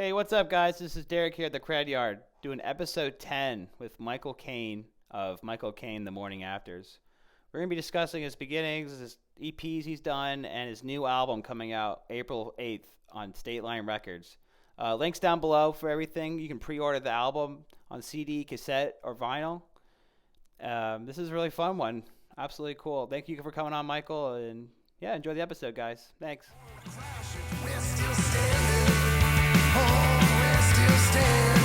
Hey, what's up, guys? This is Derek here at the Kred Yard doing episode 10 with Michael Kane of Michael Kane The Morning Afters. We're going to be discussing his beginnings, his EPs he's done, and his new album coming out April 8th on State Line Records. Links down below for everything. You can pre-order the album on CD, cassette, or vinyl. This is a really fun one. Absolutely cool. Thank you for coming on, Michael, and yeah, enjoy the episode, guys. Thanks. We're still standing. Oh, we're still standing.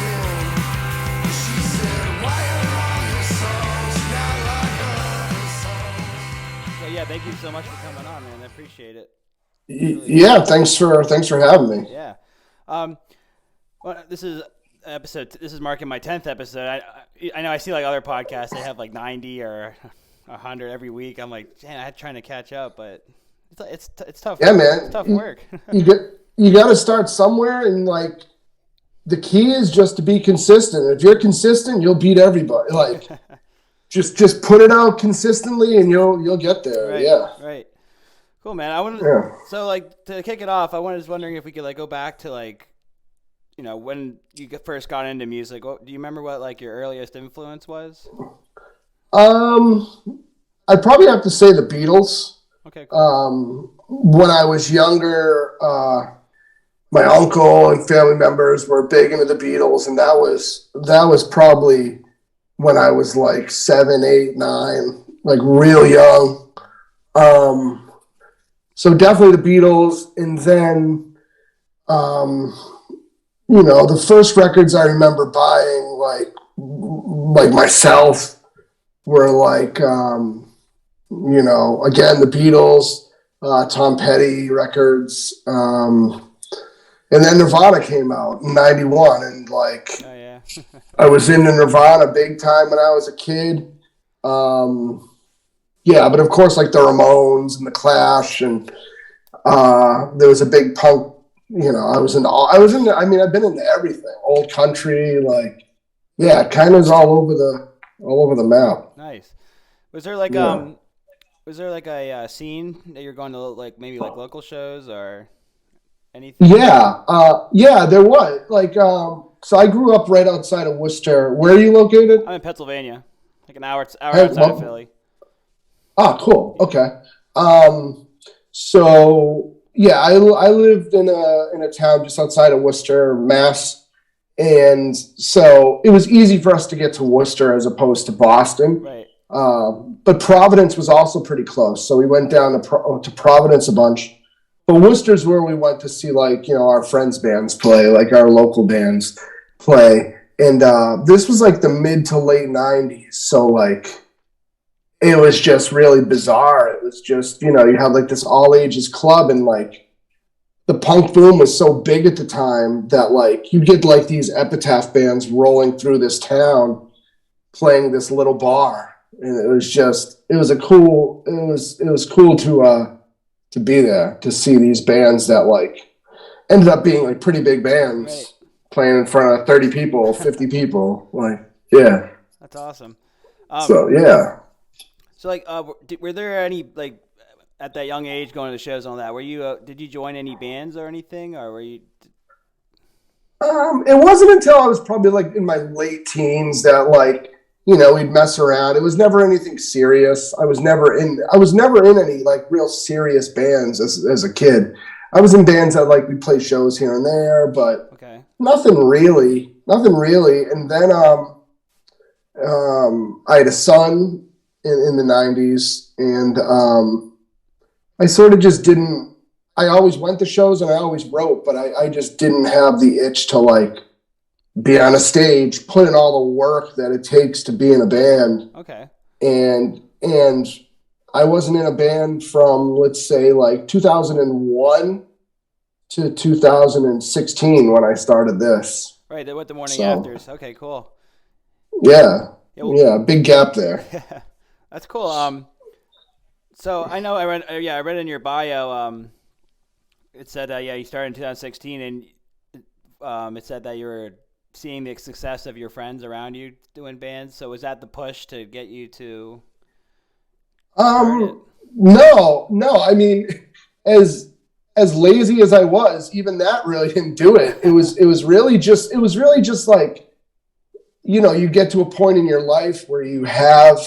She said, why are all your songs not like other songs? So yeah, thank you so much for coming on, man. I appreciate it. Yeah, thanks for having me. Yeah. Well, this is marking my 10th episode. I know I see like other podcasts, they have like 90 or 100 every week. I'm like, man, I'm trying to catch up, but it's tough. Yeah, man. It's tough work. You got to start somewhere, and like the key is just to be consistent. If you're consistent, you'll beat everybody. Like just put it out consistently, and you'll get there. Right, yeah. Right. Cool, man. So like to kick it off, I was wondering if we could like go back to like, you know, when you first got into music. Do you remember what like your earliest influence was? I'd probably have to say the Beatles. Okay. Cool. When I was younger, my uncle and family members were big into the Beatles, and that was probably when I was like 7, 8, 9, like real young. So definitely the Beatles, and then, the first records I remember buying, like myself, were like, again, the Beatles, Tom Petty records, and then Nirvana came out in 91, and like, Oh yeah. I was into Nirvana big time when I was a kid. Yeah, but of course, like the Ramones and the Clash, and there was a big punk. I've been into everything, old country, like, yeah, it kind of is all over the map. Nice. Was there like a scene that you're going to like maybe like local shows or anything? Yeah, there was like, so I grew up right outside of Worcester. Where are you located? I'm in Pennsylvania, like an hour outside of Philly. Ah, cool. Okay. So yeah, I lived in a town just outside of Worcester, Mass, and so it was easy for us to get to Worcester as opposed to Boston. Right. But Providence was also pretty close, so we went down to Providence a bunch. But Worcester's where we went to see like our friends' bands play, like our local bands play, and this was like the mid to late '90s, so like. It was just really bizarre. It was just, you had like this all ages club, and like the punk boom was so big at the time that like you get like these epitaph bands rolling through this town playing this little bar. And it was cool to be there, to see these bands that like ended up being like pretty big bands, right, playing in front of 30 people, 50 people. Like, yeah. That's awesome. So, yeah. So, like, were there any, like, at that young age going to the shows and all that, did you join any bands or anything, or were you? It wasn't until I was probably, like, in my late teens that, like, we'd mess around. It was never anything serious. I was never in any, like, real serious bands as a kid. I was in bands that, like, we'd play shows here and there, but okay, nothing really. And then I had a son in the 90s, and I sort of just didn't. I always went to shows and I always wrote, but I just didn't have the itch to like be on a stage, put in all the work that it takes to be in a band. Okay. And I wasn't in a band from, let's say, like 2001 to 2016 when I started this. Right, with the morning afters. Okay, cool. Yeah, big gap there. That's cool. So I know I read in your bio. It said you started in 2016, and it said that you were seeing the success of your friends around you doing bands. So was that the push to get you to? No. I mean, as as lazy as I was, even that really didn't do it. It was really just like, you get to a point in your life where you have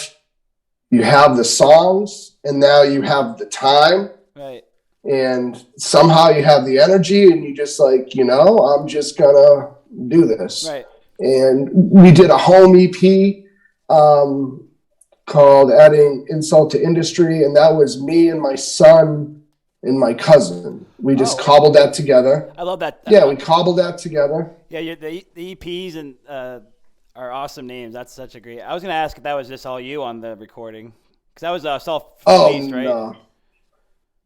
the songs, and now you have the time, Right. and somehow you have the energy, and you just like, I'm just gonna do this. Right. And we did a home EP called Adding Insult to Industry, and that was me and my son and my cousin. We just cobbled that together. I love that. Yeah, we cobbled that together. Yeah, the EPs and are awesome names. That's such a great. I was gonna ask if that was just all you on the recording, because that was self-released, right? No.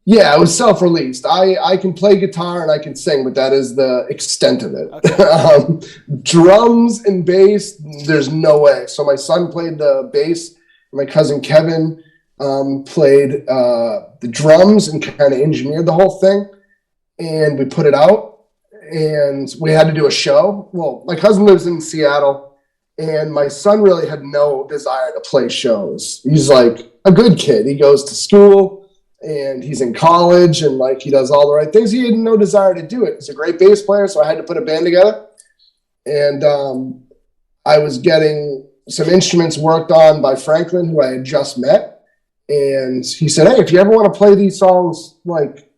Yeah, it was self-released. I can play guitar and I can sing, but that is the extent of it. Okay. Drums and bass, there's no way. So my son played the bass. My cousin Kevin played the drums and kind of engineered the whole thing. And we put it out, and we had to do a show. Well, my cousin lives in Seattle, and my son really had no desire to play shows. He's like a good kid. He goes to school, and he's in college, and like he does all the right things. He had no desire to do it. He's a great bass player, so I had to put a band together. And I was getting some instruments worked on by Franklin, who I had just met. And he said, hey, if you ever want to play these songs like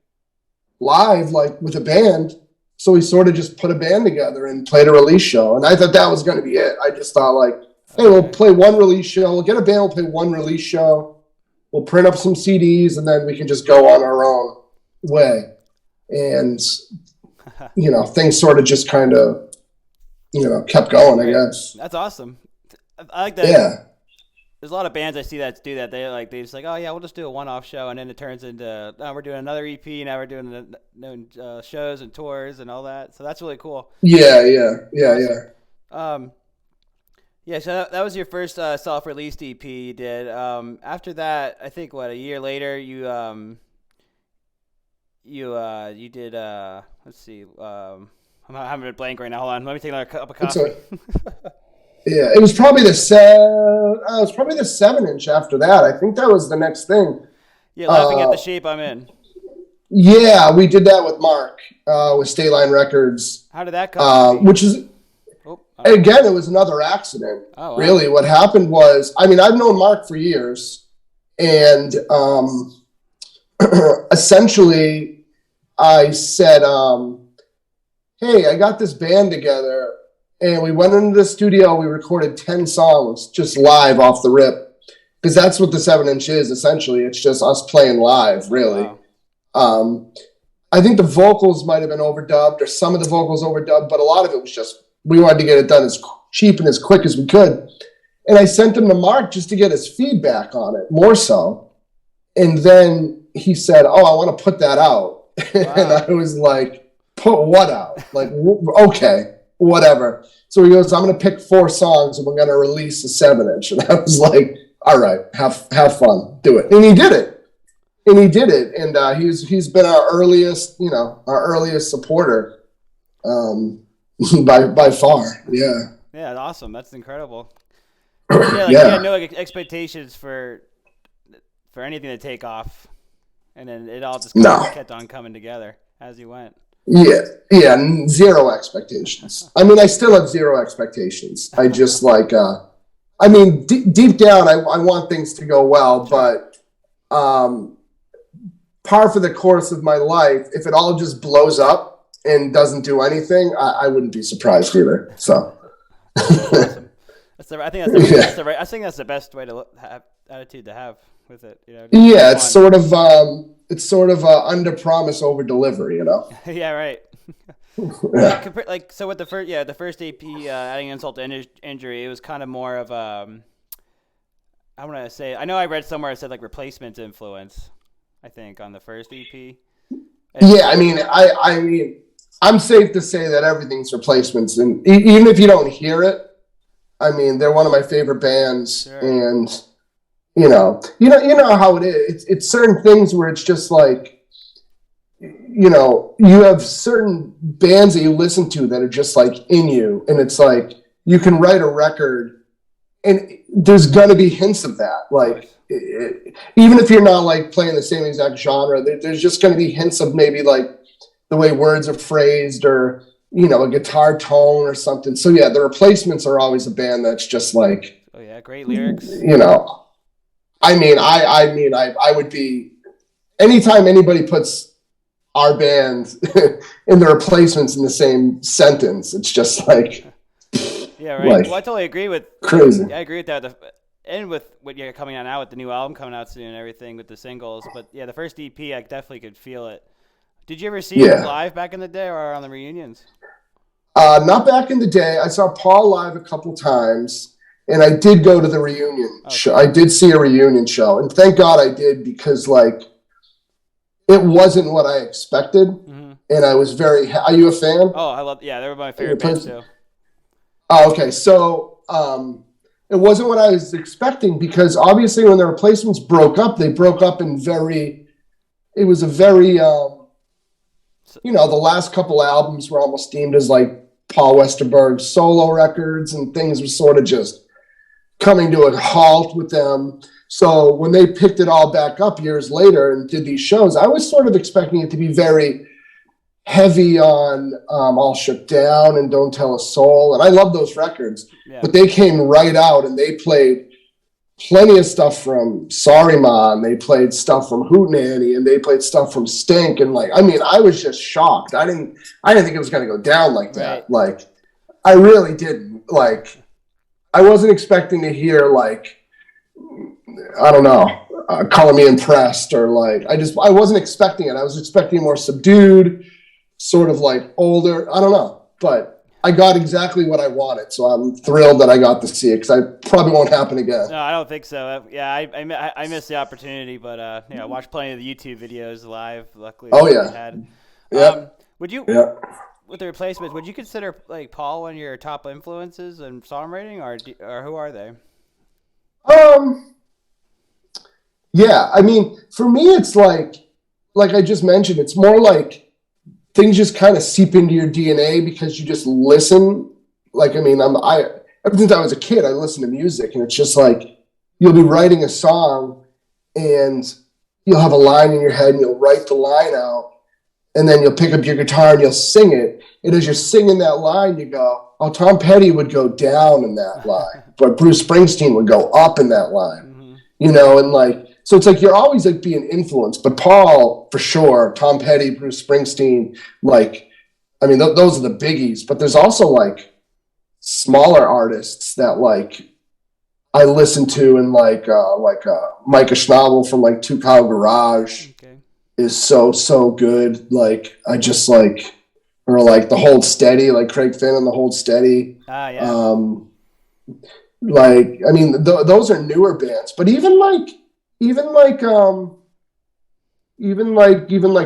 live, like with a band. So we sort of just put a band together and played a release show. And I thought that was going to be it. I just thought like, hey, we'll play one release show. We'll get a band, we'll play one release show. We'll print up some CDs, and then we can just go on our own way. And, things sort of just kind of, kept going, I guess. That's awesome. I like that. Yeah. There's a lot of bands I see that do that. They just like, oh yeah, we'll just do a one-off show, and then it turns into, we're doing another EP, now we're doing shows and tours and all that. So that's really cool. Yeah. Yeah, so that was your first self-released EP you did. After that, I think a year later you did let's see, I'm having a blank right now. Hold on, let me take another cup of coffee. Yeah, it was probably the 7-inch after that. I think that was the next thing. Yeah, Laughing at the Shape I'm In. Yeah, we did that with Mark with State Line Records. How did that come? Which is. Again, it was another accident. Oh, wow. Really, what happened was, I've known Mark for years, and essentially, I said, hey, I got this band together, and we went into the studio, we recorded 10 songs just live off the rip, because that's what the 7-inch is, essentially. It's just us playing live, really. Wow. I think the vocals might have been overdubbed, or some of the vocals overdubbed, but a lot of it was just, we wanted to get it done as cheap and as quick as we could. And I sent him to Mark just to get his feedback on it, more so. And then he said, oh, I want to put that out. Wow. And I was like, put what out? Like, okay, whatever. So he goes, I'm going to pick 4 songs and we're going to release a 7-inch. And I was like, all right, have fun, do it. And he did it. And he's been our earliest supporter. By far, yeah. Yeah, awesome. That's incredible. Yeah, you had no expectations for anything to take off, and then it all just kept on coming together as you went. Yeah, zero expectations. I still have zero expectations. I just like, deep down, I want things to go well, but par for the course of my life, if it all just blows up and doesn't do anything, I wouldn't be surprised either. So, awesome. I think that's the best way to have attitude to have with it. Yeah, it's sort of under promise over deliver. Yeah, right. Yeah. So with the first EP, Adding Insult to Injury, it was kind of more of I want to say, I know I read somewhere it said like Replacement's influence, I think, on the first EP. Yeah, I'm safe to say that everything's Replacements, and even if you don't hear it, they're one of my favorite bands. Sure. And you know how it is. It's certain things where it's just like, you have certain bands that you listen to that are just like in you, and it's like you can write a record, and there's gonna be hints of that. Like even if you're not like playing the same exact genre, there's just going to be hints of maybe like the way words are phrased or, a guitar tone or something. So yeah, the Replacements are always a band that's just like, Oh yeah, great lyrics. I would be, anytime anybody puts our band and the Replacements in the same sentence, it's just like, yeah, right. Like, well, I totally agree with crazy. I agree with that. And with what you're coming out now with the new album coming out soon and everything with the singles, but yeah, the first EP I definitely could feel it. Did you ever see it live back in the day or on the reunions? Not back in the day. I saw Paul live a couple times, and I did go to the reunion show. I did see a reunion show, and thank God I did because like it wasn't what I expected, and I was very. Are you a fan? Oh, I love. Yeah, they were my favorite bands too. Oh, okay. So it wasn't what I was expecting because obviously when the Replacements broke up, they broke up in very. It was a very. The last couple albums were almost deemed as like Paul Westerberg's solo records, and things were sort of just coming to a halt with them. So when they picked it all back up years later and did these shows, I was sort of expecting it to be very heavy on All Shook Down and Don't Tell a Soul. And I love those records, but they came right out and they played plenty of stuff from Sorry Ma, and they played stuff from Hootenanny, and they played stuff from Stink. And I was just shocked. I didn't think it was going to go down like that. Like, I really didn't. Like, I wasn't expecting to hear like, I don't know, Color Me Impressed or like, I wasn't expecting it. I was expecting more subdued, sort of like older. I don't know, but I got exactly what I wanted, so I'm thrilled that I got to see it because I probably won't happen again. No, I don't think so. Yeah, I missed the opportunity, but I watched plenty of the YouTube videos live. Luckily, Would you? Yeah. With the Replacements, would you consider like Paul one of your top influences in songwriting, or who are they? Yeah, I mean, for me, it's like I just mentioned, it's more like things just kind of seep into your DNA because you just listen. Like, I mean, ever since I was a kid, I listened to music, and it's just like you'll be writing a song, and you'll have a line in your head, and you'll write the line out, and then you'll pick up your guitar and you'll sing it. And as you're singing that line, you go, "Oh, Tom Petty would go down in that line, but Bruce Springsteen would go up in that line," and like. So it's like you're always like being influenced, but Paul for sure, Tom Petty, Bruce Springsteen, like, I memean, those are the biggies. But there's also like smaller artists that like I listen to, and like Micah Schnabel from like Two Cow Garage is so good. Like I just like, or like the Hold Steady, like Craig Finn and the Hold Steady. Like I mean, those are newer bands, but even like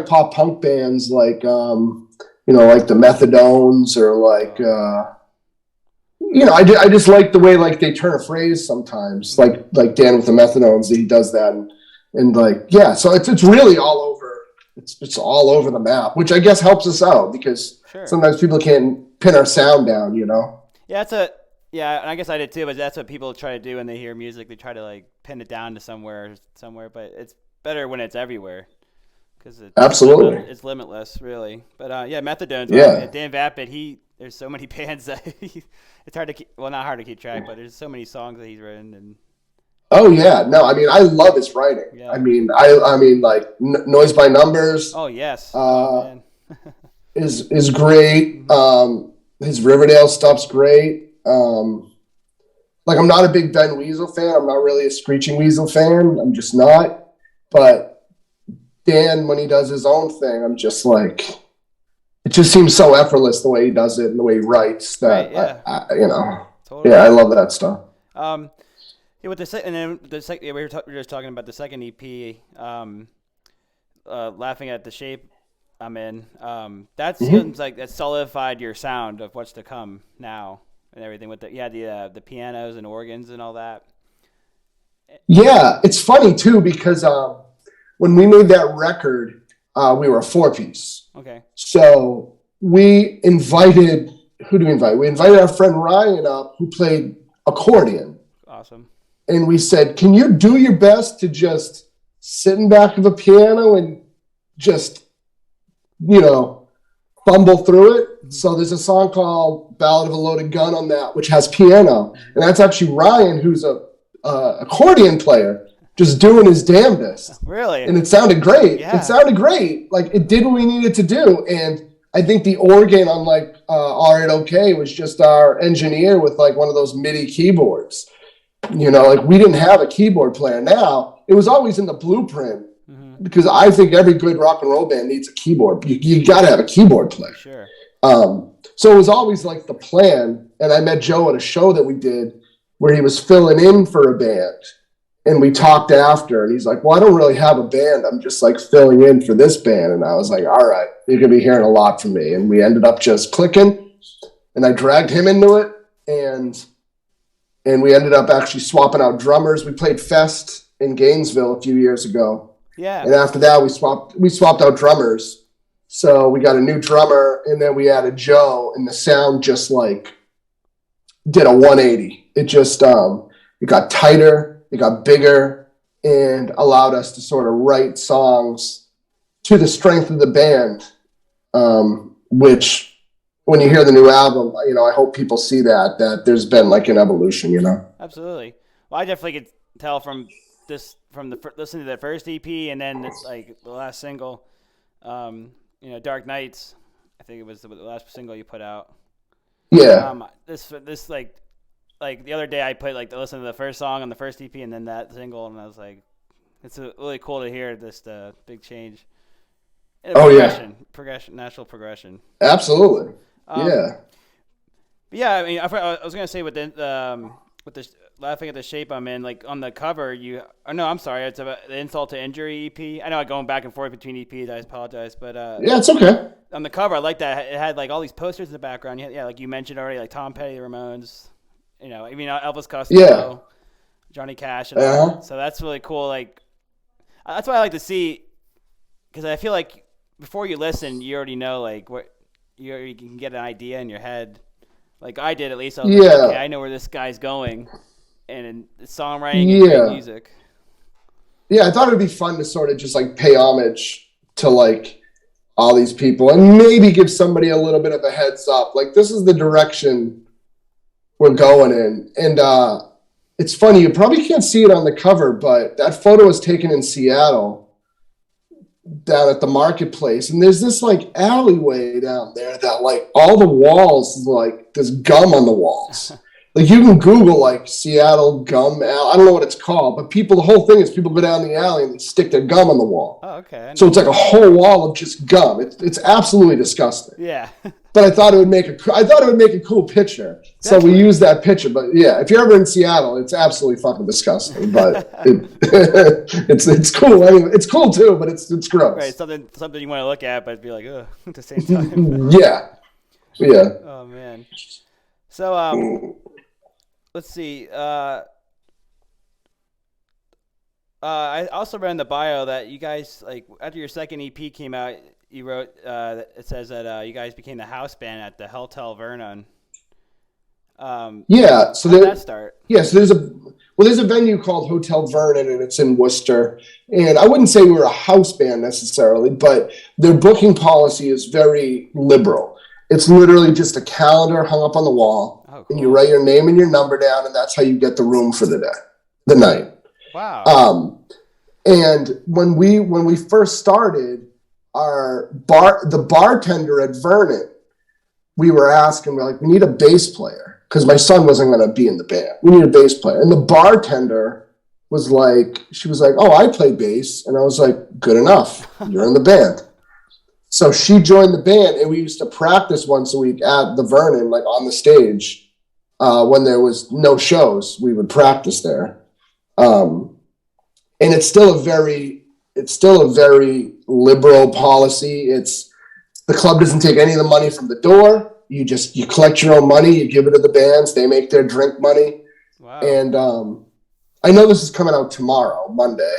pop punk bands like like the Methadones or like I just like the way like they turn a phrase sometimes, like Dan with the Methadones, he does that, and like so it's really all over, it's all over the map, which I guess helps us out because sometimes people can't pin our sound down, Yeah, and I guess I did too, but that's what people try to do when they hear music. They try to like pin it down to somewhere, but it's better when it's everywhere because absolutely it's limitless, really. But Methadones, Dan Vapid, there's so many bands that it's hard to keep, not hard to keep track, but there's so many songs that he's written. And oh yeah, no, I mean I love his writing. Yeah. I mean like Noise by Numbers. Oh yes, is great. His Riverdale stuff's great. Like I'm not a big Ben Weasel fan. I'm not really a Screeching Weasel fan. I'm just not. But Dan, when he does his own thing, I'm just like, it just seems so effortless the way he does it and the way he writes that, totally. I love that stuff. With we were just talking about the second EP, Laughing at the Shape I'm in. That seems like that solidified your sound of what's to come now. And everything with the pianos and organs and all that. Yeah, it's funny too because when we made that record, we were a 4-piece. Okay. So we invited. Who do we invite? We invited our friend Ryan up, who played accordion. Awesome. and we said, can you do your best to just sit in back of a piano and just, fumble through it? So there's a song called Ballad of a Loaded Gun on that, which has piano. And that's actually Ryan, who's a accordion player, just doing his damnedest. Really? And it sounded great. Yeah. It sounded great. Like, it did what we needed to do. And I think the organ on, like, Are It Okay was just our engineer with, like, one of those MIDI keyboards. Like, we didn't have a keyboard player. Now, it was always in the blueprint, because I think every good rock and roll band needs a keyboard. You got to have a keyboard player. Sure. So it was always like the plan. And I met Joe at a show that we did where he was filling in for a band. And we talked after, and he's like, well, I don't really have a band. I'm just like filling in for this band. And I was like, all right, you're going to be hearing a lot from me. And we ended up just clicking, and I dragged him into it. And we ended up actually swapping out drummers. We played Fest in Gainesville a few years ago. Yeah. And after that, we swapped out drummers. So we got a new drummer, and then we added Joe, and the sound just like did a 180. It just it got tighter, it got bigger, and allowed us to sort of write songs to the strength of the band. Which, when you hear the new album, I hope people see that there's been like an evolution. Absolutely. Well, I definitely could tell from listening to the first EP and then like the last single, Dark Nights. I think it was the last single you put out. Yeah. This like the other day I put like to listen to the first song on the first EP and then that single, and I was like, it's really cool to hear this big change. Progression, natural progression. Absolutely. Yeah. But yeah, I mean, I was gonna say with the laughing at the shape I'm in, like on the cover, it's about the Insult to Injury EP. I know I'm going back and forth between EPs. I apologize, but yeah, it's okay. On the cover, I like that it had like all these posters in the background. Yeah, like you mentioned already, like Tom Petty, the Ramones, Elvis Costello, Johnny Cash, and all that. So that's really cool. Like that's what I like to see, because I feel like before you listen, you already know like what you can get an idea in your head. Like I did, at least. I was like, okay, I know where this guy's going, and songwriting and great music. Yeah, I thought it would be fun to sort of just like pay homage to like all these people and maybe give somebody a little bit of a heads up. Like, this is the direction we're going in. And it's funny, you probably can't see it on the cover, but that photo was taken in Seattle down at the marketplace. And there's this like alleyway down there that like all the walls is like there's gum on the walls. Like, you can Google like Seattle gum alley. I don't know what it's called, but the whole thing is people go down the alley and they stick their gum on the wall. Oh, okay. So it's like a whole wall of just gum. It's absolutely disgusting. Yeah. But I thought it would make a cool picture. So we used that picture. But yeah, if you're ever in Seattle, it's absolutely fucking disgusting. But it's cool. Anyway, it's cool too, but it's gross. Right. Something you want to look at, but be like, ugh, at the same time. Yeah. Oh man. So let's see. I also read in the bio that you guys, like, after your second EP came out, you wrote it says that you guys became the house band at the Hotel Vernon. Yeah. So how did that start? Yeah. So there's a venue called Hotel Vernon, and it's in Worcester. And I wouldn't say we were a house band necessarily, but their booking policy is very liberal. It's literally just a calendar hung up on the wall, cool. And you write your name and your number down, and that's how you get the room for the night. Wow. And when we first started, the bartender at Vernon, we were asking, we're like, we need a bass player, because my son wasn't going to be in the band. We need a bass player. And the bartender was like, oh, I play bass. And I was like, good enough. You're in the band. So she joined the band, and we used to practice once a week at the Vernon, like on the stage. When there was no shows, we would practice there. And it's still a very liberal policy. The club doesn't take any of the money from the door. You collect your own money, you give it to the bands, they make their drink money. Wow. And I know this is coming out tomorrow, Monday.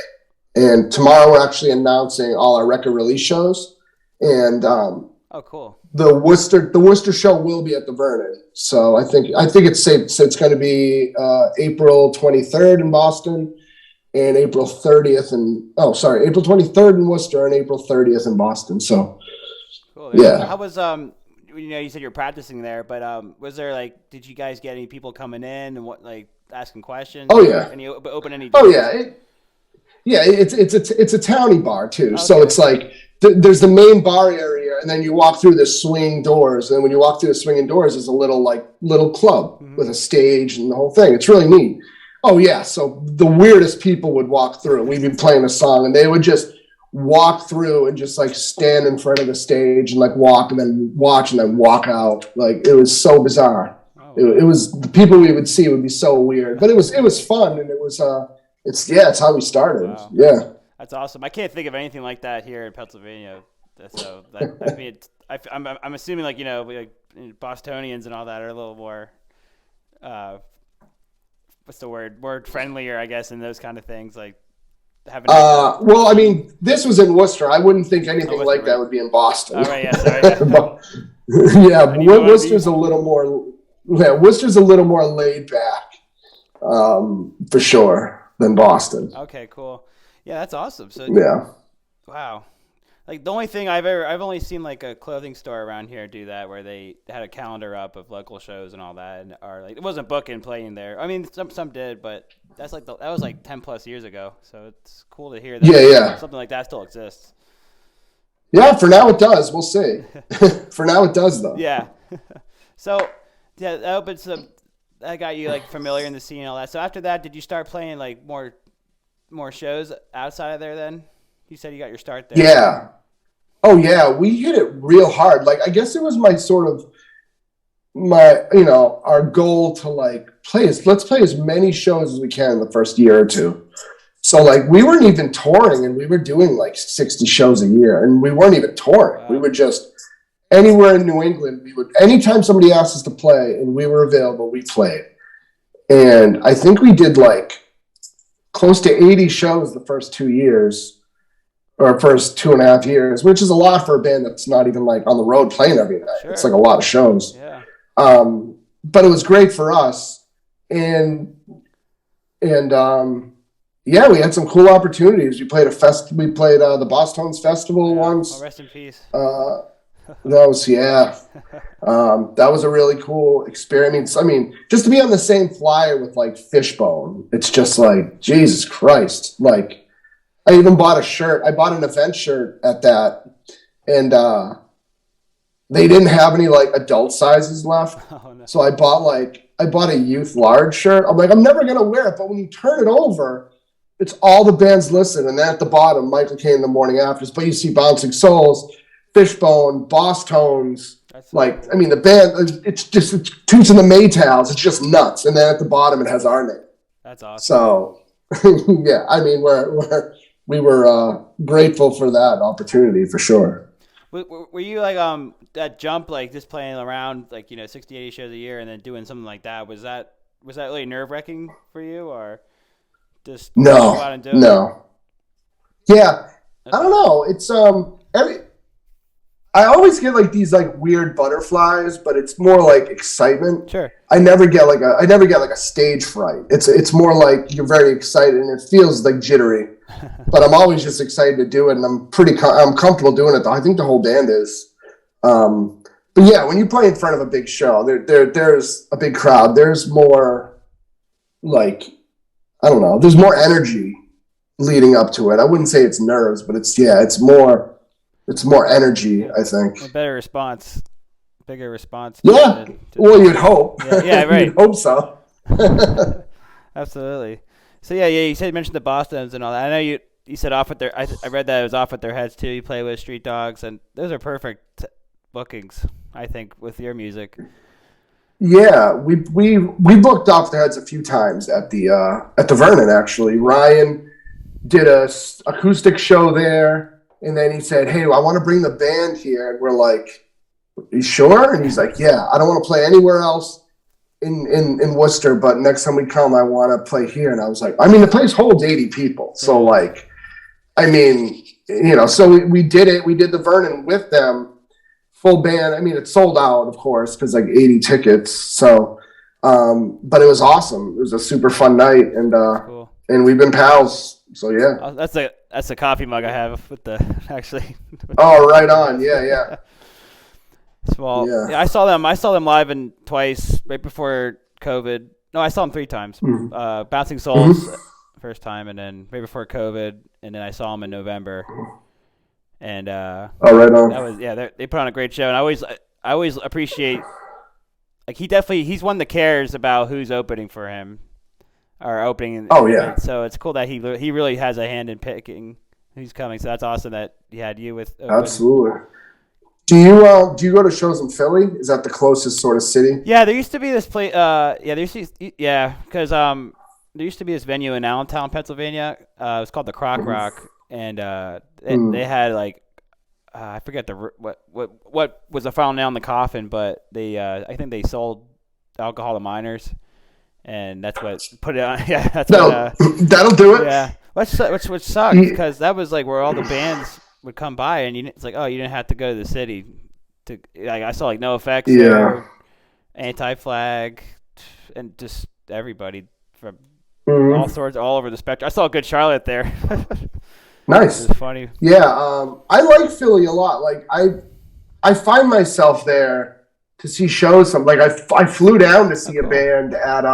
And tomorrow we're actually announcing all our record release shows. And Oh, cool. The Worcester show will be at the Vernon. So I think it's safe. So it's going to be April 23rd in Boston and April 30th April 23rd in Worcester and April 30th in Boston. So Cool. yeah. How was you said you're practicing there, but was there like, did you guys get any people coming in and what, like, asking questions? Oh yeah. Any open any Oh doors? yeah. It's a towny bar too. Okay. So it's like there's the main bar area, and then you walk through the swinging doors. And then when you walk through the swinging doors, there's a little club with a stage and the whole thing. It's really neat. Oh yeah. So the weirdest people would walk through. We'd be playing a song, and they would just walk through and just like stand in front of the stage and like walk and then watch and then walk out. Like it was so bizarre. Oh. It was the people we would see would be so weird, but it was fun, and it was it's how we started. Wow. Yeah. That's awesome. I can't think of anything like that here in Pennsylvania. So I mean, I'm assuming like like Bostonians and all that are a little more what's the word? More friendlier, I guess, in those kind of things. Like having. Well, I mean, this was in Worcester. I wouldn't think anything Worcester, like right. that would be in Boston. Oh right, yeah, sorry. But, yeah, but Worcester's a little more. Yeah, Worcester's a little more laid back, for sure, than Boston. Okay, cool. Yeah, that's awesome. So Yeah. wow. Like the only thing I've only seen like a clothing store around here do that, where they had a calendar up of local shows and all that, and or like it wasn't booking playing there. I mean, some did, but that's like that was like 10 plus years ago. So it's cool to hear that Yeah. something like that still exists. Yeah, for now it does. We'll see. For now it does, though. Yeah. So yeah, that opens up. That got you like familiar in the scene and all that. So after that, did you start playing like more shows outside of there? Then you said you got your start there. Yeah. Oh yeah, we hit it real hard. Like I guess it was our goal to like let's play as many shows as we can in the first year or two. So like we weren't even touring, and we were doing like 60 shows a year, and we weren't even touring. Wow. We would just anywhere in New England, anytime somebody asked us to play and we were available, we played. And I think we did like close to 80 shows the first 2 years. Or first 2.5 years, which is a lot for a band that's not even like on the road playing every night. Sure. It's like a lot of shows. Yeah. But it was great for us. And yeah, we had some cool opportunities. We played the Boston's Festival once. Oh, rest in peace. That was a really cool experience. I mean, just to be on the same flyer with like Fishbone, it's just like, Jesus Christ. Like, I even bought a shirt. I bought an event shirt at that, and they didn't have any like adult sizes left. Oh, no. So I bought a youth large shirt. I'm like, I'm never gonna wear it. But when you turn it over, it's all the bands listed, and then at the bottom, Michael Kane, The Morning Afters. But you see Bouncing Souls, Fishbone, Boss Tones. I mean, the band. It's Toots and the Maytals. It's just nuts. And then at the bottom, it has our name. That's awesome. So yeah, I mean, we were grateful for that opportunity for sure. Were you like that jump, like just playing around like 60, 80 shows a year and then doing something like that? Was that really nerve-wracking for you, or just go out and do it? No. Yeah, okay. I don't know. It's I always get like these like weird butterflies, but it's more like excitement. Sure. I never get like a stage fright. It's more like you're very excited and it feels like jittery. But I'm always just excited to do it, and I'm comfortable doing it. I think the whole band is. But yeah, when you play in front of a big show, there's a big crowd. There's more like, I don't know. There's more energy leading up to it. I wouldn't say it's nerves, but it's more energy, I think. A better response, bigger response. Yeah. Well, you'd hope. Yeah, right. You'd hope so. Absolutely. So yeah, you mentioned the Bostons and all that. I know you said Off With Their. I read that it was Off With Their Heads too. You play with Street Dogs, and those are perfect bookings, I think, with your music. Yeah, we booked Off Their Heads a few times at the Vernon. Actually, Ryan did a acoustic show there, and then he said, "Hey, I want to bring the band here," and we're like, "You sure?" And he's like, "Yeah, I don't want to play anywhere else in Worcester, but next time we come, I want to play here." And I was like, I mean, the place holds 80 people, so like, I mean, so we did it. We did the Vernon with them full band. I mean, it sold out, of course, because like 80 tickets. So, but it was awesome. It was a super fun night, Cool. and we've been pals. So yeah. Oh, that's a coffee mug I have with the actually. Oh, right on. Yeah, yeah. Small. Yeah. Yeah, I saw them live twice right before COVID. No, I saw them 3 times. Bouncing Souls first time, and then right before COVID, and then I saw them in November. And Oh, right on. that was they put on a great show, and I always appreciate like he's one that cares about who's opening for him or opening. Oh, yeah. So it's cool that he really has a hand in picking who's coming. So that's awesome that he had you with. Open. Absolutely. Do you go to shows in Philly? Is that the closest sort of city? Yeah, there used to be this place. Because there used to be this venue in Allentown, Pennsylvania. It was called the Croc Rock, and they had like I forget what was the final nail in the coffin, but I think they sold alcohol to minors, and that's what put it on. Yeah, that'll do it. Yeah, which sucks because that was like where all the bands would come by, and it's like, oh, you didn't have to go to the city to like I saw like No Effects, there, Anti-Flag, and just everybody from all sorts, all over the spectrum. I saw Good Charlotte there. Nice. It was funny. Yeah, I like Philly a lot. Like I find myself there to see shows. Like I flew down to see a band at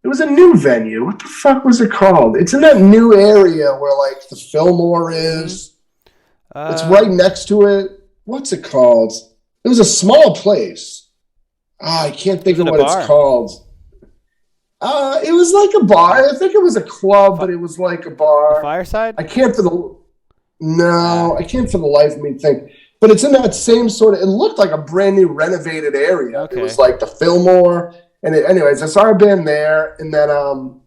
it was a new venue. What the fuck was it called? It's in that new area where like the Fillmore is. It's right next to it. What's it called? It was a small place. I can't think of what it's called. It was like a bar. I think it was a club, but it was like a bar. Fireside? I can't for the life of me think. But it's in that same sort of. It looked like a brand new renovated area. Okay. It was like the Fillmore. And anyways, I saw a band there, and then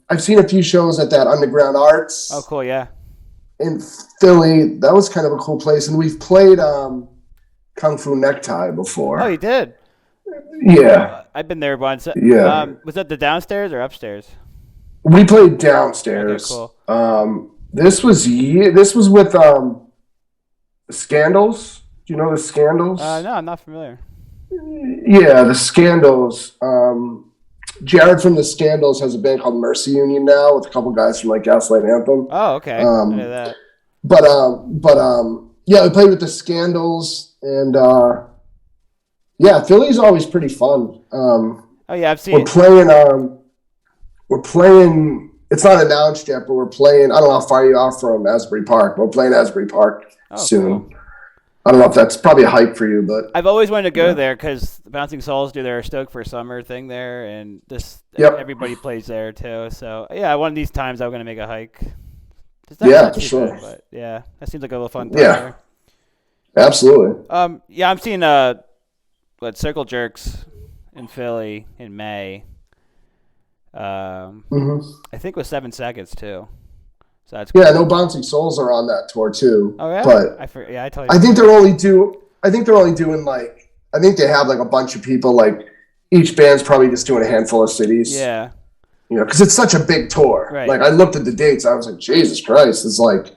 I've seen a few shows at that Underground Arts. Oh, cool, yeah. In Philly, that was kind of a cool place, and we've played Kung Fu Necktie before. Oh, you did? Yeah. I've been there once. Yeah. Was that the downstairs or upstairs? We played downstairs. Okay, cool. This was with the Scandals. Do you know the Scandals? No, I'm not familiar. Yeah, the Scandals. Jared from the Scandals has a band called Mercy Union now with a couple guys from like Gaslight Anthem. Oh, okay. I know that. But yeah, we played with the Scandals, and yeah, Philly's always pretty fun. Oh yeah, I've seen. We're playing. It's not announced yet, but we're playing. I don't know how far you are from Asbury Park. We're playing Asbury Park soon. Cool. I don't know if that's probably a hype for you, but I've always wanted to go there because the Bouncing Souls do their Stoke for Summer thing there, and everybody plays there too. So yeah, one of these times I'm gonna make a hike. Yeah, for sure. Good, but yeah, that seems like a little fun time there. Absolutely. Yeah, I'm seeing Circle Jerks in Philly in May. I think with 7 Seconds too. So that's cool. Yeah, I know Bouncing Souls are on that tour too. Oh yeah, but I tell you. I think they're only doing like. I think they have like a bunch of people. Like each band's probably just doing a handful of cities. Yeah. You know, because it's such a big tour. Right. Like I looked at the dates, I was like, Jesus Christ, there's like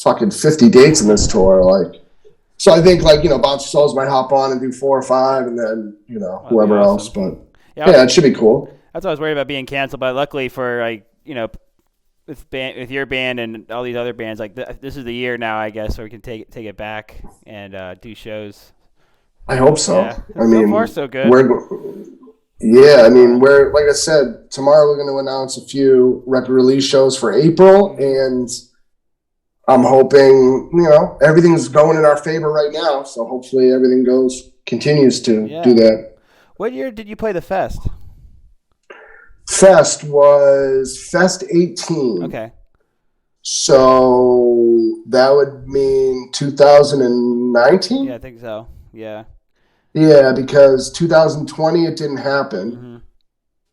fucking 50 dates in this tour. Like, so I think like Bouncing Souls might hop on and do 4 or 5, and then whoever else. But yeah, it should be cool. That's what I was worried about being canceled, but luckily for with your band and all these other bands, like this is the year now, I guess, so we can take it back and do shows. I hope so. Yeah. I mean, so far so good. We're like I said, tomorrow we're going to announce a few record release shows for April, and I'm hoping everything's going in our favor right now. So hopefully everything continues to do that. What year did you play the Fest? Fest was Fest 18. Okay. So that would mean 2019? Yeah, I think so. Yeah. Yeah, because 2020 it didn't happen.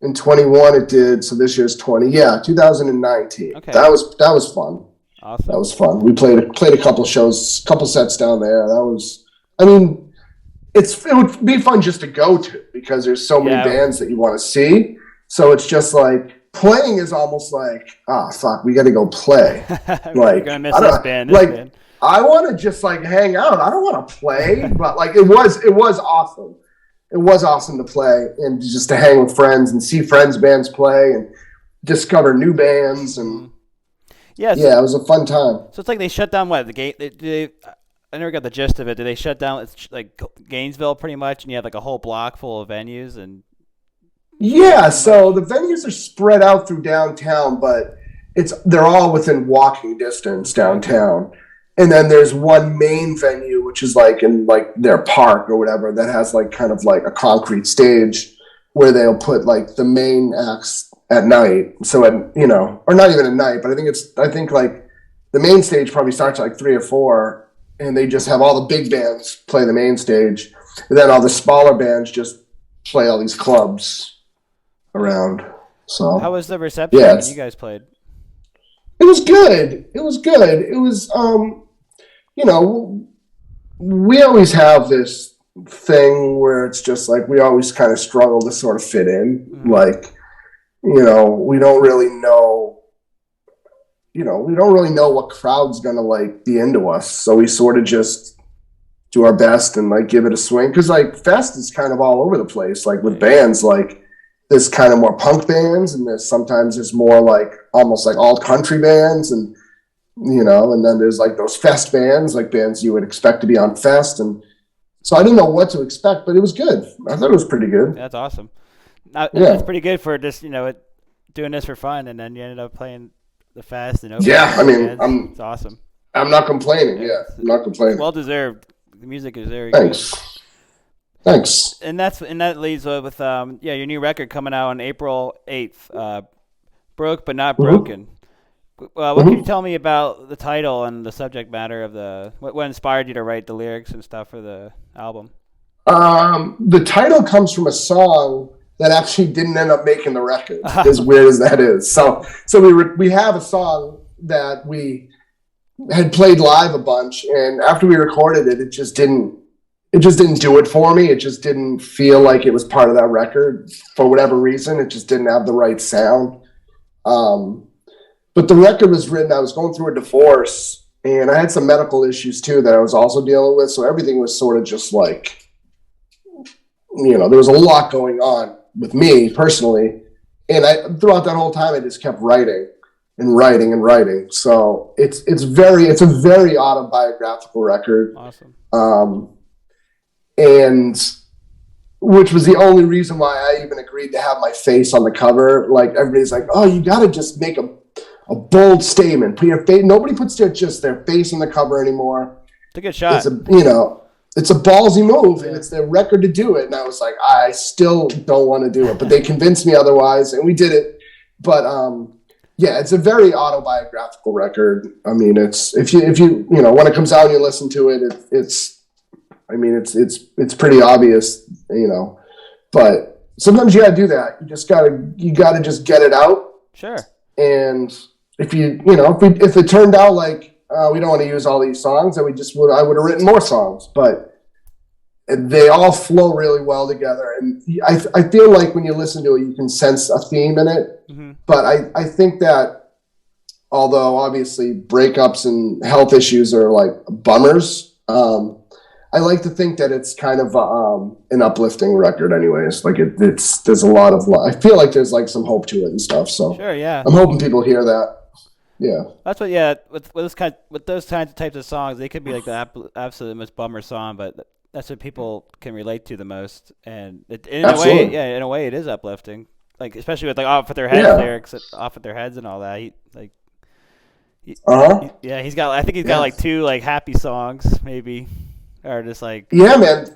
In 21 it did, so this year's 20. Yeah, 2019. Okay. That was fun. Awesome. That was fun. We played a couple shows, couple sets down there. That was, I mean, it would be fun just to go to because there's so many bands that you want to see. So it's just like playing is almost like, fuck, we got to go play. We're gonna miss this band. I want to just like hang out. I don't want to play, but like it was awesome. It was awesome to play and just to hang with friends and see friends' bands play and discover new bands and Yeah, it was a fun time. So it's like they shut down what the gate. I never got the gist of it. Did they shut down? It's like Gainesville pretty much, and you have like a whole block full of venues and. Yeah, so the venues are spread out through downtown, but they're all within walking distance downtown. And then there's one main venue, which is like in like their park or whatever, that has like kind of like a concrete stage where they'll put like the main acts at night. So or not even at night, but I think like the main stage probably starts at like 3 or 4, and they just have all the big bands play the main stage, and then all the smaller bands just play all these clubs around. So how was the reception when you guys played? It was good. It was, we always have this thing where it's just like we always kind of struggle to sort of fit in. Mm-hmm. Like, we don't really know, what crowd's going to like be into us. So we sort of just do our best and like give it a swing. Cause like Fest is kind of all over the place. Like with bands, like there's kind of more punk bands and there's more like almost like all country bands and, and then there's like those Fest bands, like bands you would expect to be on Fest. And so I didn't know what to expect, but it was good. I thought it was pretty good. That's awesome. It's pretty good for just, doing this for fun, and then you ended up playing the Fest and opening. Yeah, I mean, it's awesome. I'm not complaining. Yeah, I'm not complaining. Well deserved. The music is very good. Thanks. And that leads with your new record coming out on April 8th, Broke But Not Broken. What can you tell me about the title and the subject matter of what inspired you to write the lyrics and stuff for the album? The title comes from a song that actually didn't end up making the record, as weird as that is. So we have a song that we had played live a bunch, and after we recorded it, it just didn't do it for me. It just didn't feel like it was part of that record for whatever reason. It just didn't have the right sound. But the record was written, I was going through a divorce, and I had some medical issues too that I was also dealing with. So everything was sort of just like, there was a lot going on with me personally. And throughout that whole time, I just kept writing and writing and writing. So it's a very autobiographical record. Awesome. And which was the only reason why I even agreed to have my face on the cover. Like everybody's like, oh, you got to just make a bold statement. Put your face. Nobody puts just their face on the cover anymore. It's a good shot. It's a ballsy move, and it's their record to do it. And I was like, I still don't want to do it, but they convinced me otherwise, and we did it. But it's a very autobiographical record. I mean, it's if you when it comes out and you listen to it, it's pretty obvious, but sometimes you gotta do that. You gotta just get it out. Sure. And if it turned out like we don't want to use all these songs, then I would have written more songs, but they all flow really well together. And I feel like when you listen to it, you can sense a theme in it. Mm-hmm. But I think that although obviously breakups and health issues are like bummers, I like to think that it's kind of an uplifting record anyways. Like there's a lot of, I feel like there's like some hope to it and stuff. So sure, yeah. I'm hoping people hear that. Yeah. That's with those types of songs, they could be like the absolute most bummer song, but that's what people can relate to the most. And in a way it is uplifting. Like especially with like off with their heads lyrics, off with their heads and all that. He's got like 2 like happy songs maybe. Or just like... Yeah, man.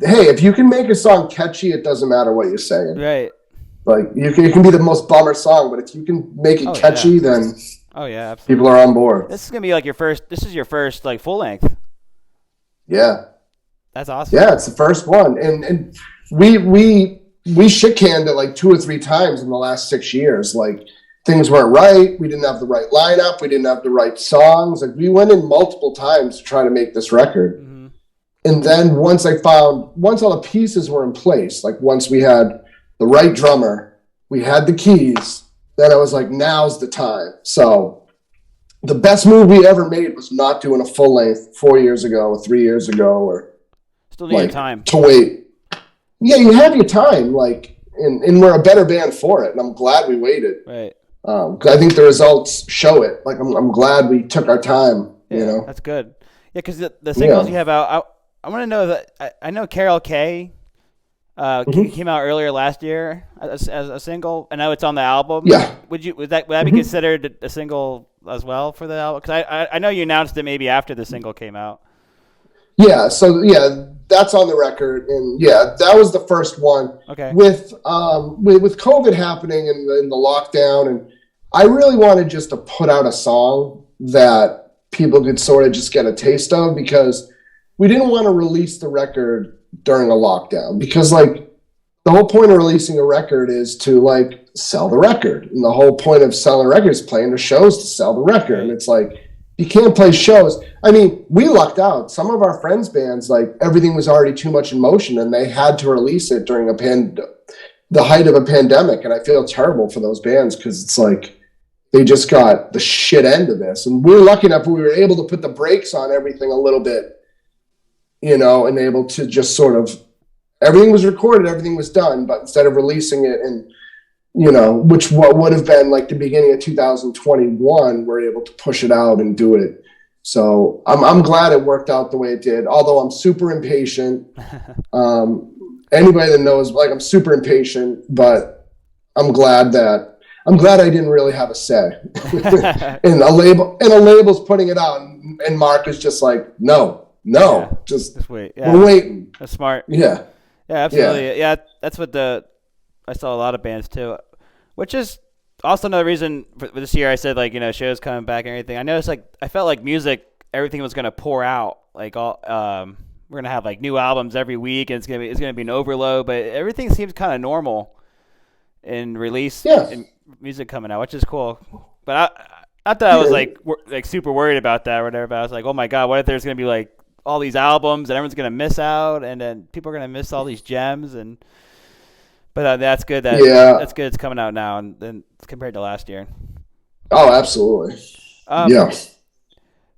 Hey, if you can make a song catchy, it doesn't matter what you're saying. Right. Like, it can be the most bummer song, but if you can make it catchy, then absolutely. People are on board. This is going to be like this is your first like full length. Yeah. That's awesome. Yeah, it's the first one. And we shit-canned it like 2 or 3 times in the last 6 years. Like, things weren't right. We didn't have the right lineup. We didn't have the right songs. Like, we went in multiple times to try to make this record. Mm-hmm. And then once all the pieces were in place, like once we had the right drummer, we had the keys, then I was like, now's the time. So the best move we ever made was not doing a full length 4 years ago or 3 years ago, or Still need time to wait. Yeah, you have your time, and we're a better band for it, and I'm glad we waited. Right. Because I think the results show it. Like, I'm glad we took our time. Yeah, that's good. Yeah, because the singles you have out, I want to know that I know Carol K. Came out earlier last year as a single. I know it's on the album. Yeah. Would that be considered a single as well for the album? Because I know you announced it maybe after the single came out. Yeah. So that's on the record, and that was the first one. Okay. With COVID happening and the lockdown, and I really wanted just to put out a song that people could sort of just get a taste of, because we didn't want to release the record during a lockdown, because the whole point of releasing a record is to sell the record, and the whole point of selling a record is playing the shows to sell the record. And it's you can't play shows. I mean, we lucked out. Some of our friends' bands, everything was already too much in motion, and they had to release it during the height of a pandemic. And I feel terrible for those bands, because it's they just got the shit end of this. And we were lucky enough we were able to put the brakes on everything a little bit, and able to just sort of, everything was recorded, everything was done, but instead of releasing it and, which what would have been the beginning of 2021, we're able to push it out and do it. So I'm glad it worked out the way it did, although I'm super impatient. Anybody that knows, I'm super impatient, but I'm glad I didn't really have a say. and a label's putting it out, and Mark is just no, just wait. Yeah. We're waiting. That's smart. Yeah. Yeah, absolutely. Yeah, that's what I saw a lot of bands too, which is also another reason for this year I said shows coming back and everything. I noticed I felt like music, everything was gonna pour out. We're gonna have new albums every week, and it's gonna be an overload. But everything seems kind of normal in release and music coming out, which is cool. But I thought I was super worried about that or whatever. But I was oh my god, what if there's gonna be all these albums and everyone's gonna miss out, and then people are gonna miss all these gems. But that's good. That's good. It's coming out now, and then compared to last year. Oh, absolutely.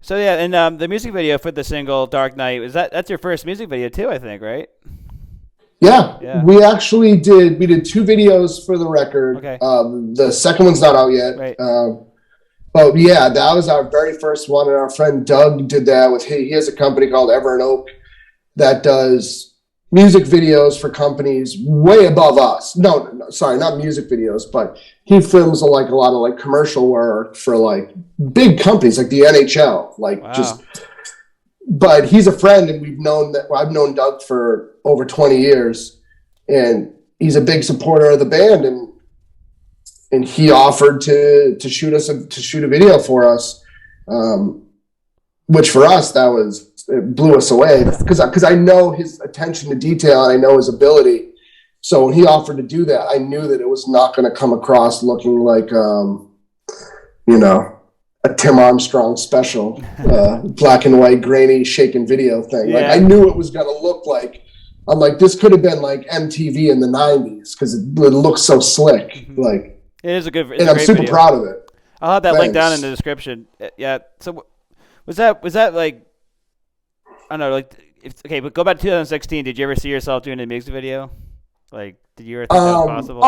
So and the music video for the single "Dark Night" that's your first music video too, I think, right? Yeah. We actually did. We did 2 videos for the record. Okay. The second one's not out yet. Right. But that was our very first one, and our friend Doug did that with he has a company called Ever and Oak that does music videos for companies way above us. No, sorry, not music videos, but he films a lot of commercial work for big companies like the NHL, wow. But he's a friend, and I've known Doug for over 20 years, and he's a big supporter of the band, and he offered to shoot a video for us, which for us it blew us away, because I know his attention to detail, and I know his ability. So when he offered to do that, I knew that it was not going to come across looking like a Tim Armstrong special, black and white, grainy, shaken video thing. Yeah. I knew it was going to look like. I'm this could have been MTV in the 90s, because it looks so slick. Mm-hmm. It is a good, and I'm super proud of it. I'll have that link down in the description. Yeah. So was that I don't know, but go back to 2016. Did you ever see yourself doing a music video? Did you ever think that was possible?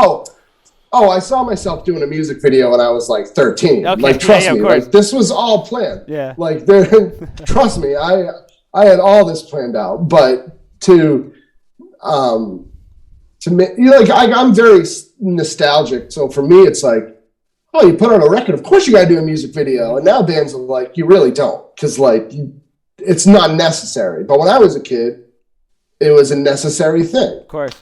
Oh, I saw myself doing a music video when I was 13. Okay. Trust me, this was all planned. Yeah. Trust me, I had all this planned out. But I'm very nostalgic, so for me it's you put out a record, of course you gotta do a music video. And now bands are you really don't, because it's not necessary. But when I was a kid, it was a necessary thing. Of course.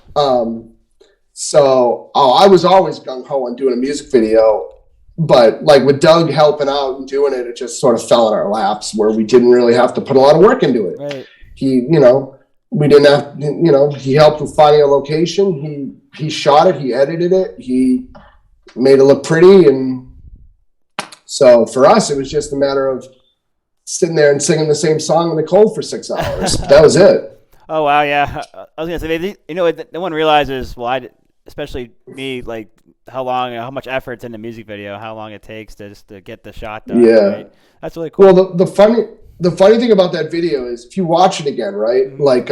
So I was always gung-ho on doing a music video, but with Doug helping out and doing it, it just sort of fell in our laps, where we didn't really have to put a lot of work into it. Right. We didn't have, he helped with finding a location. He shot it, he edited it, he made it look pretty. And so for us, it was just a matter of sitting there and singing the same song in the cold for 6 hours. That was it. Oh, wow. Yeah. I was going to say, no one realizes, especially me, how much effort's in the music video, how long it takes to just to get the shot done. Yeah. Right? That's really cool. Well, the funny thing about that video is if you watch it again, right? Mm-hmm. Like,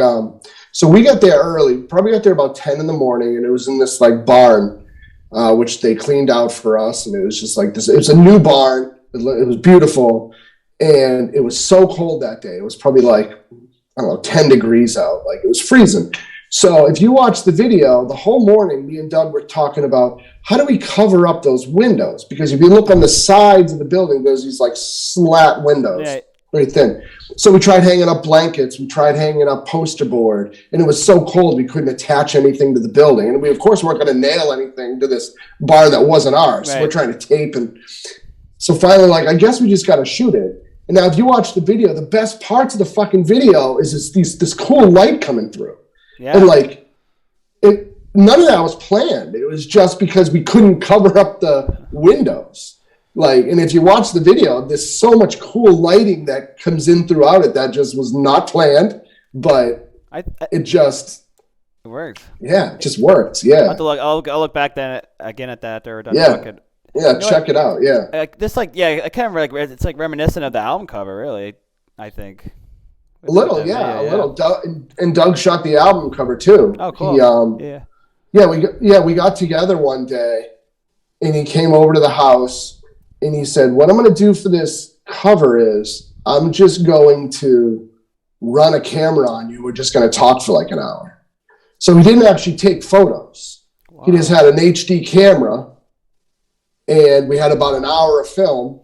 so we got there early, probably got there about 10 in the morning, and it was in this like barn, which they cleaned out for us. And it was just like this, it was a new barn. It was beautiful. And it was so cold that day. It was probably like, I don't know, 10 degrees out. Like it was freezing. So if you watch the video, the whole morning, me and Doug were talking about how do we cover up those windows? Because if you look on the sides of the building, there's these like slat windows, very thin. So we tried hanging up blankets. We tried hanging up poster board. And it was so cold, we couldn't attach anything to the building. And we, of course, weren't going to nail anything to this barn that wasn't ours. Right. So we're trying to tape. And so finally, like, I guess we just got to shoot it. And now if you watch the video, the best parts of the fucking video is this cool light coming through. Yeah. And like, none of that was planned. It was just because we couldn't cover up the windows. Like, and if you watch the video, there's so much cool lighting that comes in throughout it that just was not planned, but it just works. Yeah, it just works. Yeah. I'll have to look. I'll look back then again at that after we're done talking. Yeah, check it out. Yeah. This kind of like it's like reminiscent of the album cover, really. I think. A little, yeah, a little. And Doug shot the album cover too. Oh, cool. We got together one day, and he came over to the house, and he said, "What I'm going to do for this cover is I'm just going to run a camera on you. We're just going to talk for like an hour." So he didn't actually take photos. Wow. He just had an HD camera, and we had about an hour of film,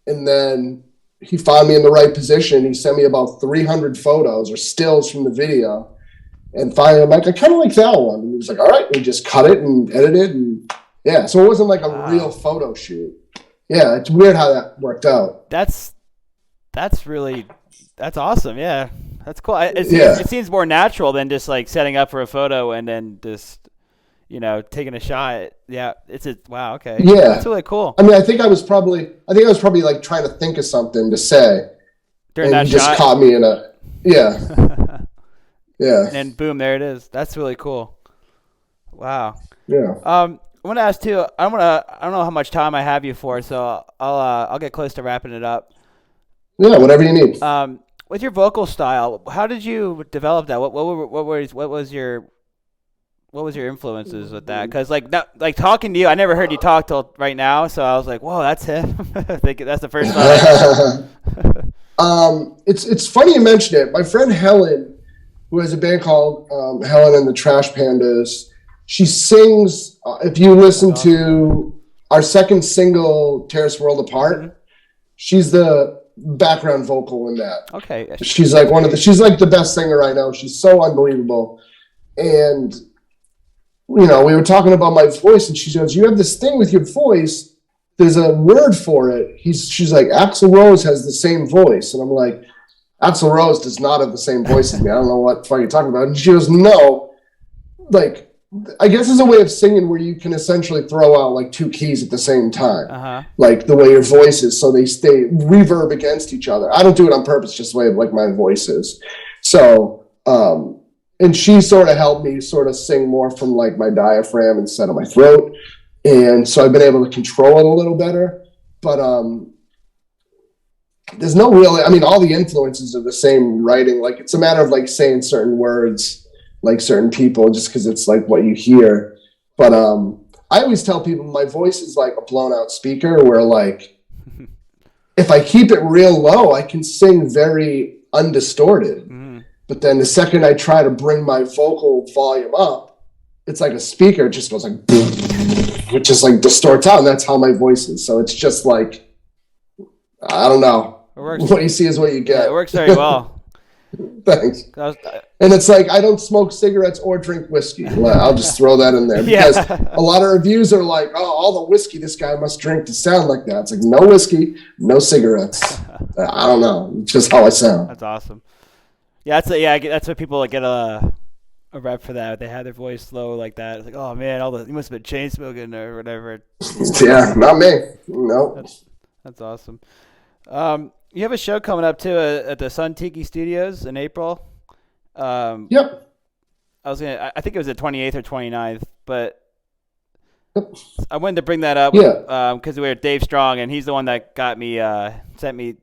and then he found me in the right position. He sent me about 300 photos or stills from the video. And finally, I'm like, I kind of like that one. And he was like, all right. We just cut it and edited it. And yeah, so it wasn't like a real photo shoot. Yeah, it's weird how that worked out. That's awesome. Yeah, that's cool. It seems more natural than just like setting up for a photo and then just, taking a shot. Yeah, wow. Okay. Yeah, that's really cool. I mean, I think I was probably like trying to think of something to say during that he shot. Just caught me in a yeah. And then boom, there it is. That's really cool. Wow. Yeah. I want to ask too. I don't know how much time I have you for, so I'll get close to wrapping it up. Yeah, whatever you need. With your vocal style, how did you develop that? What was your influences with that? Because like talking to you, I never heard you talk till right now, so I was like, whoa, that's him. I think that's the first time. It's funny you mentioned it. My friend Helen, who has a band called Helen and the Trash Pandas, she sings. If you listen to our second single, "Tear Us World Apart," she's the background vocal in that. Okay. She's like she's like the best singer I know. She's so unbelievable. And we were talking about my voice, and she goes, "You have this thing with your voice. There's a word for it." She's like, "Axl Rose has the same voice," and I'm like, "Axl Rose does not have the same voice as me. I don't know what the fuck you're talking about." And she goes, "No, like, I guess it's a way of singing where you can essentially throw out like two keys at the same time, like the way your voice is, so they stay reverb against each other. I don't do it on purpose, just the way like my voice is." So, and she sort of helped me sort of sing more from like my diaphragm instead of my throat, and so I've been able to control it a little better. But there's no real. I mean, all the influences are the same writing. Like it's a matter of like saying certain words. Like certain people, just because it's like what you hear. But I always tell people my voice is like a blown out speaker where like if I keep it real low, I can sing very undistorted. But then the second I try to bring my vocal volume up, it's like a speaker just goes like it just like distorts out, and that's how my voice is. So it's just like I don't know. It works. What you see is what you get. Yeah, it works very well. Thanks. And it's like I don't smoke cigarettes or drink whiskey. I'll just throw that in there because a lot of reviews are like, "Oh, all the whiskey this guy must drink to sound like that." It's like no whiskey, no cigarettes. I don't know. It's just how I sound. That's awesome. Yeah, that's what people get a rep for that. They have their voice low like that. It's like, oh man, you must have been chain smoking or whatever. Yeah, not me. No. That's awesome. You have a show coming up too at the Sun Tiki Studios in April. Yep. I think it was the 28th or 29th, but I wanted to bring that up. Yeah. Because we were Dave Strong, and he's the one that got me sent me.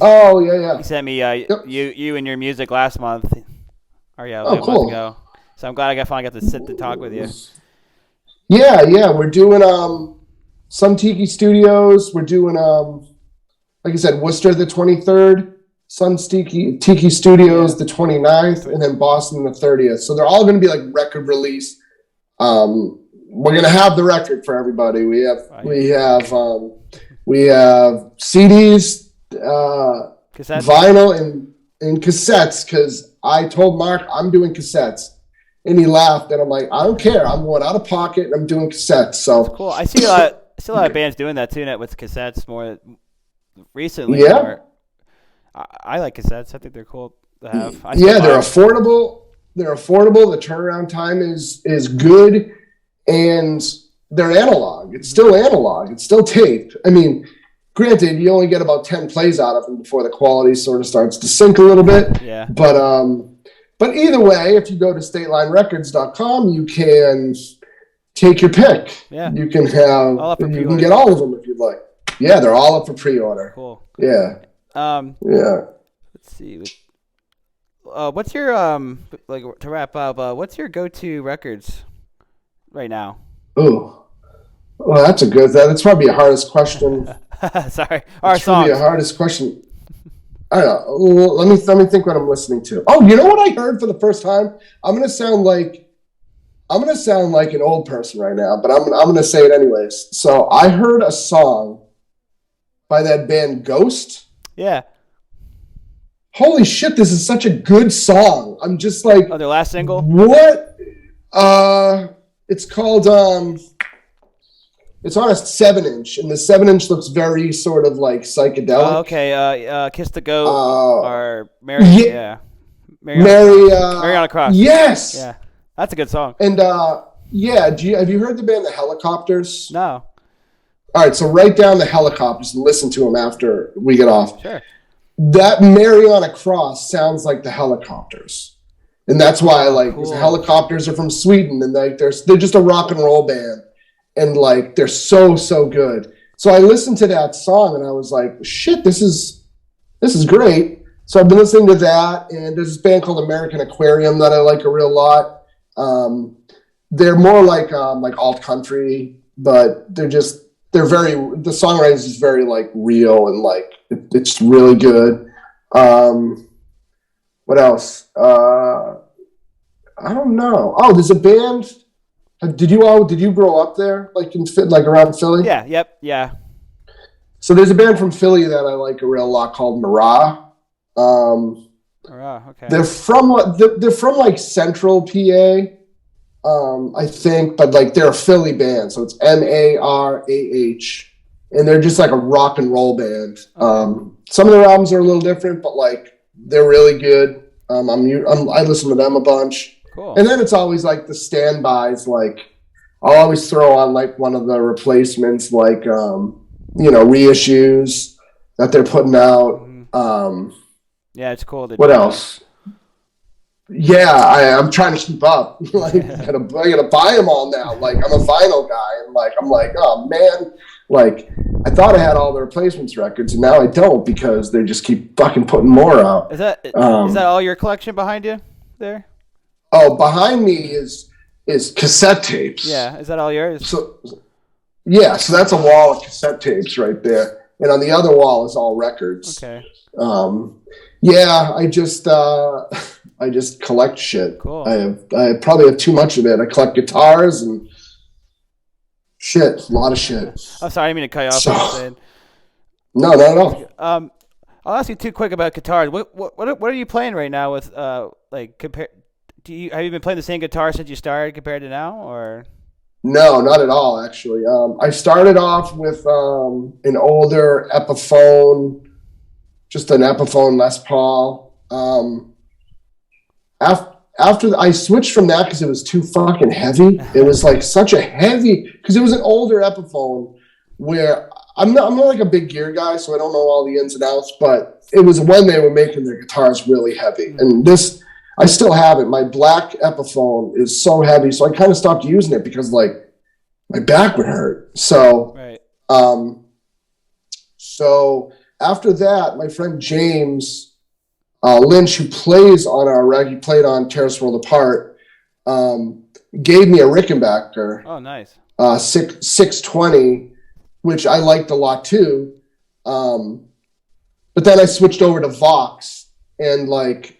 Oh, yeah. He sent me Yep. you and your music last month. Or yeah, Oh, like a month cool. ago. So I'm glad I finally got to sit and talk with you. Yeah. We're doing some Tiki Studios. We're doing like I said, Worcester the 23rd, Sun Tiki Studios the 29th, and then Boston the 30th. So they're all going to be like record release. We're going to have the record for everybody. We have CDs, Cassettes? vinyl, and cassettes. Because I told Mark I'm doing cassettes, and he laughed. And I'm like, I don't care. I'm going out of pocket and I'm doing cassettes. So Cool. I see a lot of bands doing that too, net with cassettes more recently. Yeah. I like cassettes. I think they're cool to have. They're affordable. The turnaround time is good, and they're analog. It's still analog. It's still tape. I mean, granted, you only get about 10 plays out of them before the quality sort of starts to sink a little bit. Yeah. But either way, if you go to StatelineRecords.com, you can take your pick. Yeah. You can get all of them if you'd like. Yeah, they're all up for pre-order. Cool. Yeah. Let's see. What's your like to wrap up? What's your go-to records right now? Ooh, well, that's probably the hardest question. Sorry, That's probably the hardest question. I don't know. Let me think what I'm listening to. Oh, you know what I heard for the first time? I'm gonna sound like an old person right now, but I'm gonna say it anyways. So I heard a song by that band Ghost. Yeah. Holy shit, this is such a good song. I'm just like, their last single? What? It's called it's on a 7-inch, and the 7-inch looks very sort of like psychedelic. Okay. Kiss the Goat or Mary. Mary on a Cross. Yes. Yeah. That's a good song. And have you heard the band The Helicopters? No. All right, so write down The Helicopters and listen to them after we get off. Sure. That Mary on a Cross sounds like The Helicopters. And that's why I like, because the Helicopters are from Sweden, and like they're just a rock and roll band, and like they're so good. So I listened to that song and I was like, shit, this is great. So I've been listening to that, and there's this band called American Aquarium that I like a real lot. They're more like alt country, but the songwriting is very like real, and like it's really good. What else? I don't know. Oh, there's a band. Did you grow up there, like around Philly? Yeah. Yep. Yeah. So there's a band from Philly that I like a real lot called Mirah. Okay. They're from like Central PA, I think, but like they're a Philly band, so it's Marah, and they're just like a rock and roll band. Some of their albums are a little different, but like they're really good. I listen to them a bunch. Cool. And then it's always like the standbys. Like I'll always throw on like one of the replacements, like reissues that they're putting out. Yeah, it's cool. What else? Yeah, I'm trying to keep up. Like I gotta buy them all now. Like I'm a vinyl guy, and like I'm like, oh man, like I thought I had all the replacements records, and now I don't because they just keep fucking putting more out. Is that all your collection behind you there? Oh, behind me is cassette tapes. Yeah, is that all yours? So that's a wall of cassette tapes right there, and on the other wall is all records. Okay. I just collect shit. Cool. I probably have too much of it. I collect guitars and shit, a lot of shit. Oh, sorry, I didn't mean to cut you off. No, not at all. I'll ask you too quick about guitars. What are you playing right now with compare? Have you been playing the same guitar since you started compared to now, or? No, not at all. Actually, I started off with an older Epiphone, just an Epiphone Les Paul. After I switched from that because it was too fucking heavy. It was like such a heavy, because it was an older Epiphone where I'm not like a big gear guy, so I don't know all the ins and outs, but it was when they were making their guitars really heavy. And this, I still have it. My black Epiphone is so heavy, so I kind of stopped using it because like my back would hurt. So, Right. so after that, my friend James Lynch, who plays on our reg, he played on Tear Us World Apart, gave me a Rickenbacker. Oh, nice. 620, which I liked a lot too. But then I switched over to Vox, and like,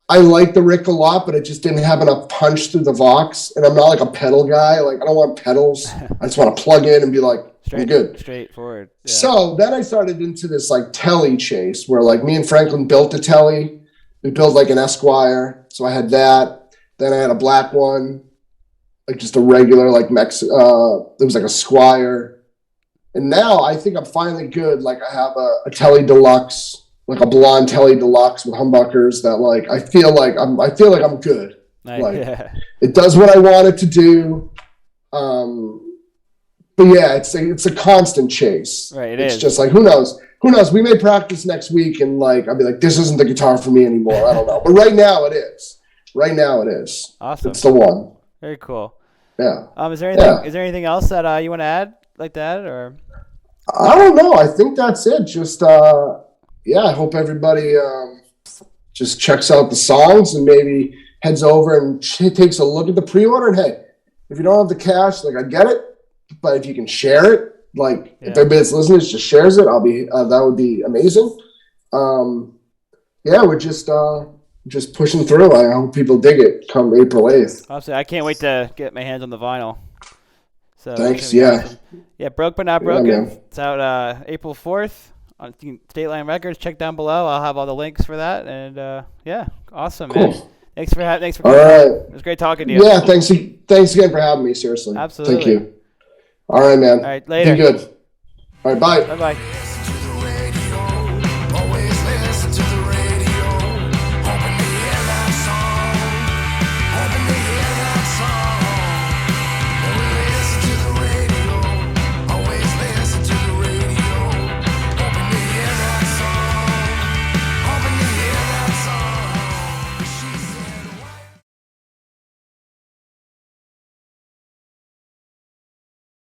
I like the Rick a lot, but it just didn't have enough punch through the Vox. And I'm not like a pedal guy. Like, I don't want pedals. I just want to plug in and be like, I'm good. Straightforward. Yeah. So then I started into this like telly chase where like me and Franklin built a telly. We built like an Esquire. So I had that. Then I had a black one, like just a regular like it was like a Squire. And now I think I'm finally good. Like I have a telly deluxe, like a blonde telly deluxe with humbuckers that like I feel like I'm good. Nice. Like Yeah. it does what I want it to do. But yeah, it's a constant chase. Right. It's just like who knows? We may practice next week and like I'll be like, this isn't the guitar for me anymore. I don't know. But right now it is. Awesome. It's the one. Very cool. Yeah. Is there anything else that you want to add like that, or? I don't know. I think that's it. Just I hope everybody just checks out the songs and maybe heads over and takes a look at the pre-order. And hey, if you don't have the cash, like I get it, but if you can share it, like if everybody that's listening just shares it, that would be amazing. We're just pushing through. I hope people dig it come April 8th. Obviously, I can't wait to get my hands on the vinyl. So thanks. Yeah. Awesome. Yeah. Broke but not broken. Yeah, it's out April 4th on State Line Records. Check down below. I'll have all the links for that. And awesome, cool. Man. Thanks for coming. All right. It was great talking to you. Yeah. Thanks again for having me. Seriously. Absolutely. Thank you. All right, man. All right. Later. Be good. All right. Bye. Bye.